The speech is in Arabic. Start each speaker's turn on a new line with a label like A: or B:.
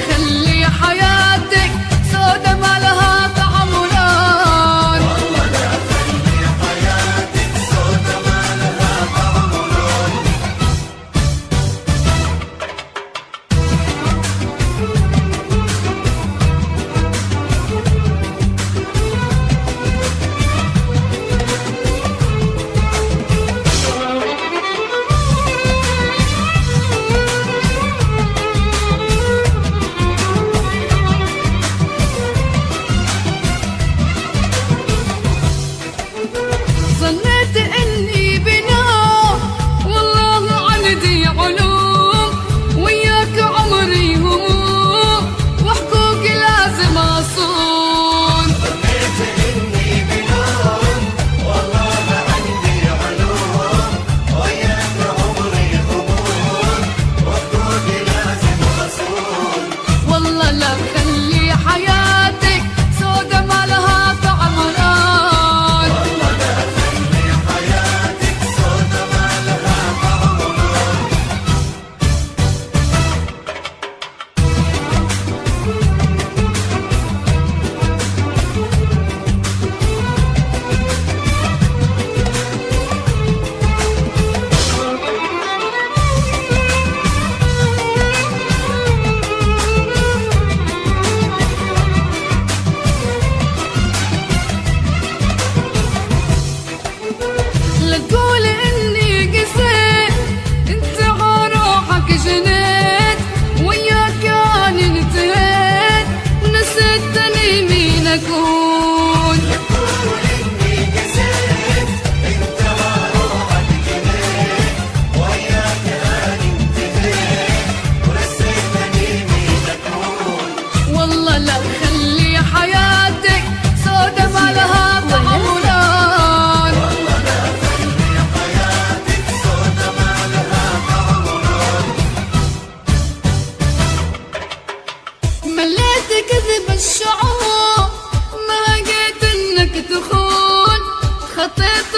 A: خلي حياتك سودا ما لها طعم ولون.
B: والله لا خلي حياتك سودا ما لها طعم ولون.
A: ظنيت اني بنام والله عندي علوم، وياك عمري هموم وحقوقي لازم اصون.
B: ظنيت اني بنوم والله عندي علوم، وياك عمري هموم وحقوقي لازم اصون.
A: والله لا خلي حياتك سودا ما لها طعم ولون.
B: والله لا خلي حياتك سودا ما لها طعم ولون.
A: لا تقول اني قسيت انت عروحك جنيت، وياك انا انتهيت ونسيتني مين اكون.
B: قول اني قسيت انت وروحك جنيت، وياك انا انتهيت ونسيتني مين اكون.
A: والله لا خلي حياتك سودا ما لها طعم ولون.
B: والله لا خلي حياتك سودا ما لها طعم ولون.
A: مليت كذب الشعور ما لقيت انك تخون، خطيت